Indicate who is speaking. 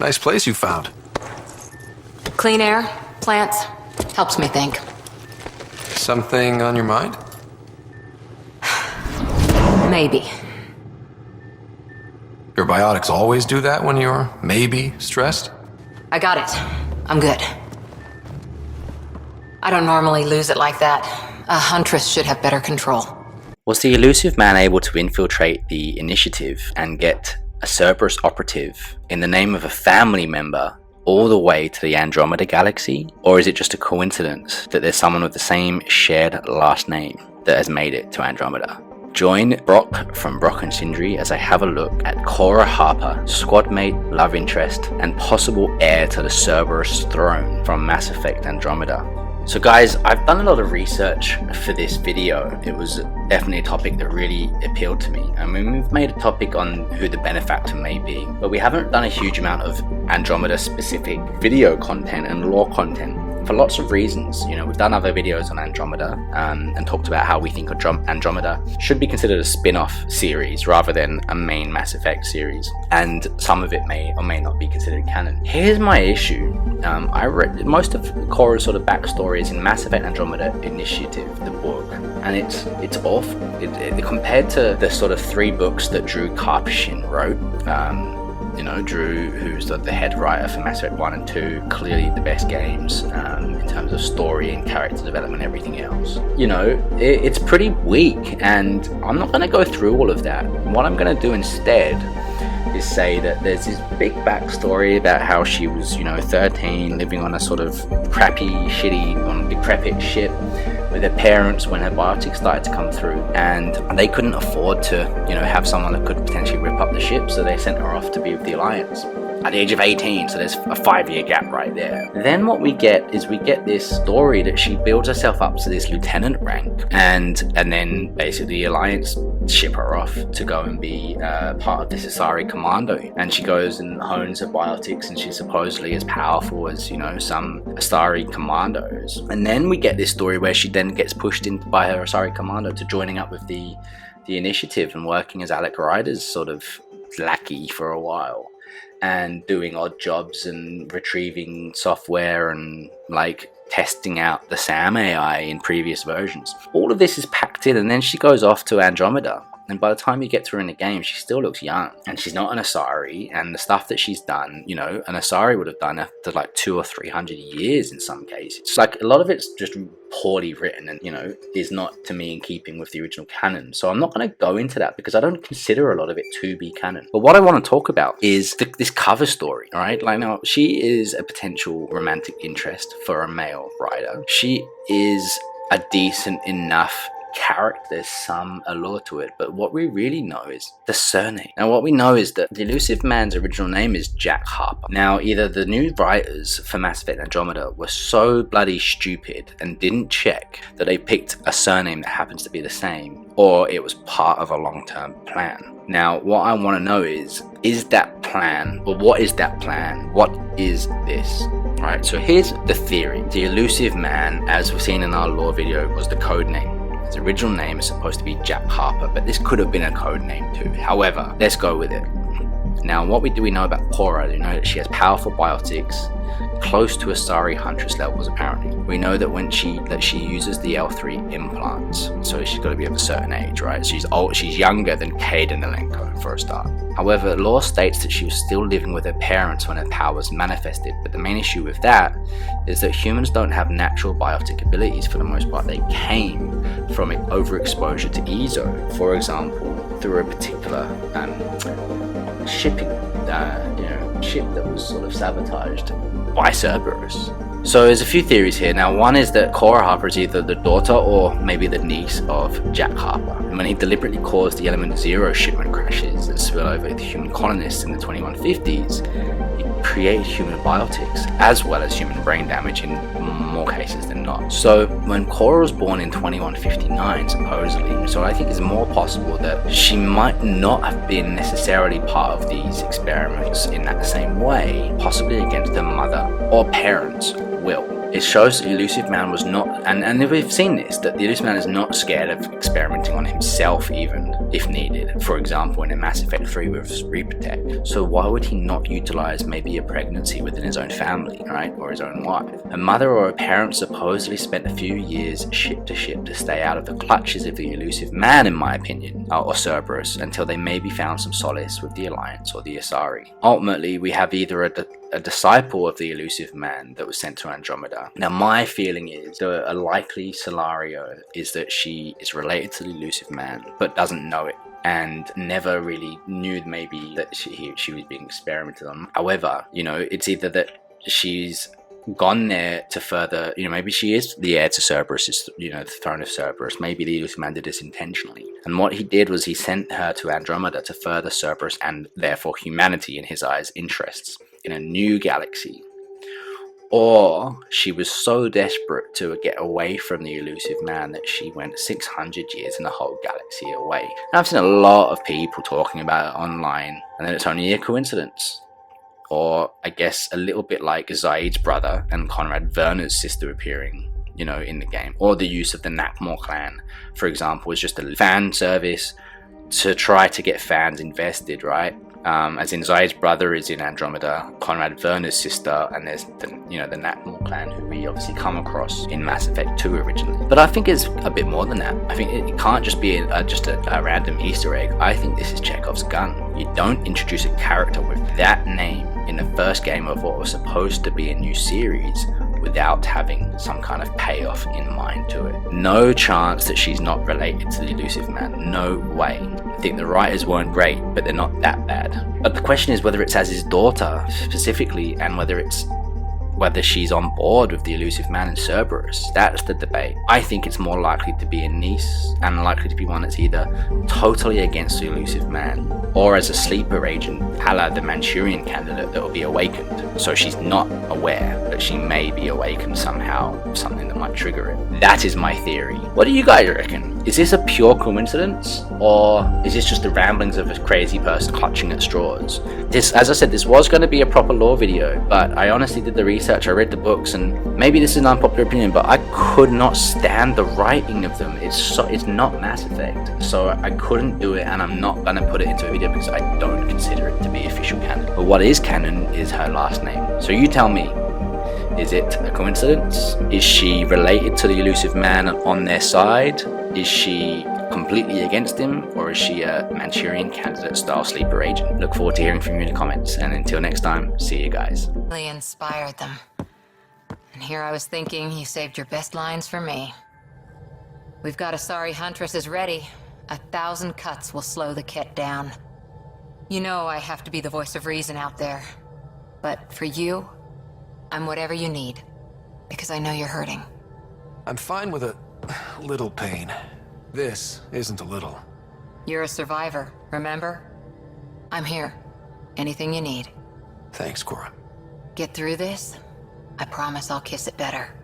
Speaker 1: Nice place you found.
Speaker 2: Clean air, plants, helps me think.
Speaker 1: Something on your mind?
Speaker 2: Maybe.
Speaker 1: Your biotics always do that when you're maybe stressed?
Speaker 2: I got it. I'm good. I don't normally lose it like that. A huntress should have better control.
Speaker 3: Was the Illusive Man able to infiltrate the Initiative and get a Cerberus operative in the name of a family member all the way to the Andromeda galaxy? Or is it just a coincidence that there's someone with the same shared last name that has made it to Andromeda? Join Brock from Brock and Sindri as I have a look at Cora Harper, squad mate, love interest, and possible heir to the Cerberus throne from Mass Effect Andromeda. So guys, I've done a lot of research for this video. It was definitely a topic that really appealed to me. I mean, we've made a topic on who the benefactor may be, but we haven't done a huge amount of Andromeda specific video content and lore content for lots of reasons. You know, we've done other videos on Andromeda and talked about how we think Andromeda should be considered a spin-off series rather than a main Mass Effect series, and some of it may or may not be considered canon. Here's my issue. I read most of Cora's sort of backstories in Mass Effect Andromeda Initiative, the book, and it's awful. It compared to the sort of 3 books that Drew Karpyshyn wrote. You know, Drew, who's the head writer for Mass Effect 1 and 2, clearly the best games in terms of story and character development and everything else. You know, it's pretty weak, and I'm not going to go through all of that. What I'm going to do instead is say that there's this big backstory about how she was, you know, 13, living on a sort of crappy, shitty, decrepit ship with her parents when her biotics started to come through, and they couldn't afford to, you know, have someone that could potentially rip up the ship, so they sent her off to be with the Alliance at the age of 18, so there's a 5-year gap right there. Then what we get is this story that she builds herself up to this lieutenant rank, and then basically the Alliance ship her off to go and be part of the Asari Commando, and she goes and hones her biotics, and she's supposedly as powerful as, you know, some Asari commandos. And then we get this story where she then gets pushed in by her Asari Commando to joining up with the Initiative and working as Alec Ryder's sort of lackey for a while, and doing odd jobs and retrieving software and like testing out the SAM AI in previous versions. All of this is packed in, and then she goes off to Andromeda, and by the time you get to her in the game, she still looks young, and she's not an Asari, and the stuff that she's done, you know, an Asari would have done after like 200 or 300 years in some cases. It's like a lot of it's just poorly written and, you know, is not, to me, in keeping with the original canon. So I'm not going to go into that because I don't consider a lot of it to be canon. But what I want to talk about is this cover story, all right? Like, now, she is a potential romantic interest for a male writer. She is a decent enough character, there's some allure to it, but what we really know is the surname. Now, what we know is that the Illusive Man's original name is Jack Harper. Now, either the new writers for Mass Effect Andromeda were so bloody stupid and didn't check that they picked a surname that happens to be the same, or it was part of a long-term plan. Now, what I want to know is that plan, or what is that plan? What is this? Alright, so here's the theory. The Illusive Man, as we've seen in our lore video, was the code name. His original name is supposed to be Jack Harper, but this could have been a code name too. However, let's go with it. Now, what do we know about Cora? We know that she has powerful biotics, close to Asari Huntress levels apparently. We know that she uses the L3 implants, so she's got to be of a certain age, right? She's younger than Cade and Alenko for a start. However, lore states that she was still living with her parents when her powers manifested, but the main issue with that is that humans don't have natural biotic abilities for the most part. They came from overexposure to EZO, for example, through a particular shipping ship that was sort of sabotaged by Cerberus. So there's a few theories here. Now, one is that Cora Harper is either the daughter or maybe the niece of Jack Harper. And when he deliberately caused the Element Zero shipment crashes that spill over the human colonists in the 2150s, he created human biotics as well as human brain damage in more cases than not. So when Cora was born in 2159, supposedly, so I think it's more possible that she might not have been necessarily part of these experiments in that same way, possibly against her mother or parents' will. It shows the Illusive Man was not, and we've seen this, that the Illusive Man is not scared of experimenting on himself even, if needed. For example, in a Mass Effect 3 with Reprotect. So why would he not utilize maybe a pregnancy within his own family, right? Or his own wife? A mother or a parent supposedly spent a few years ship to ship to stay out of the clutches of the Illusive Man, in my opinion, or Cerberus, until they maybe found some solace with the Alliance or the Asari. Ultimately, we have either a disciple of the Illusive Man that was sent to Andromeda. Now, my feeling is a likely scenario is that she is related to the Illusive Man, but doesn't know it, and never really knew maybe that she was being experimented on. However, you know, it's either that she's gone there to further, you know, maybe she is the heir to Cerberus, you know, the throne of Cerberus. Maybe the Illusive Man did this intentionally. And what he did was he sent her to Andromeda to further Cerberus and therefore humanity, in his eyes, interests in a new galaxy. Or she was so desperate to get away from the Illusive Man that she went 600 years in a whole galaxy away. And I've seen a lot of people talking about it online, and then it's only a coincidence. Or I guess a little bit like Zaid's brother and Conrad Werner's sister appearing, you know, in the game. Or the use of the Nakmor clan, for example, is just a fan service to try to get fans invested, right? As in Zaid's brother is in Andromeda, Conrad Werner's sister, and there's the, you know, the Nakmor clan, who we obviously come across in Mass Effect 2 originally. But I think it's a bit more than that. I think it can't just be just a random Easter egg. I think this is Chekhov's gun. You don't introduce a character with that name in the first game of what was supposed to be a new series without having some kind of payoff in mind to it. No chance that she's not related to the Illusive Man. No way. I think the writers weren't great, but they're not that bad. But the question is whether it's as his daughter specifically, and whether she's on board with the Illusive Man and Cerberus. That's the debate. I think it's more likely to be a niece, and likely to be one that's either totally against the Illusive Man, or as a sleeper agent, a la the Manchurian candidate that will be awakened. So she's not aware, but she may be awakened somehow, something that might trigger it. That is my theory. What do you guys reckon? Is this a pure coincidence, or is this just the ramblings of a crazy person clutching at straws? This, as I said, this was going to be a proper lore video, but I honestly did the research, I read the books, and maybe this is an unpopular opinion, but I could not stand the writing of them. It's not Mass Effect, so I couldn't do it, and I'm not going to put it into a video because I don't consider it to be official canon. But what is canon is her last name. So you tell me, is it a coincidence? Is she related to the Illusive Man on their side? Is she completely against him, or is she a Manchurian candidate style sleeper agent? Look forward to hearing from you in the comments, and until next time, see you guys.
Speaker 2: Really inspired them. And here I was thinking you saved your best lines for me. We've got Asari Huntresses ready. 1,000 cuts will slow the kit down. You know I have to be the voice of reason out there. But for you, I'm whatever you need. Because I know you're hurting.
Speaker 1: I'm fine with a little pain. This isn't a little.
Speaker 2: You're a survivor, remember? I'm here. Anything you need.
Speaker 1: Thanks, Cora.
Speaker 2: Get through this, I promise I'll kiss it better.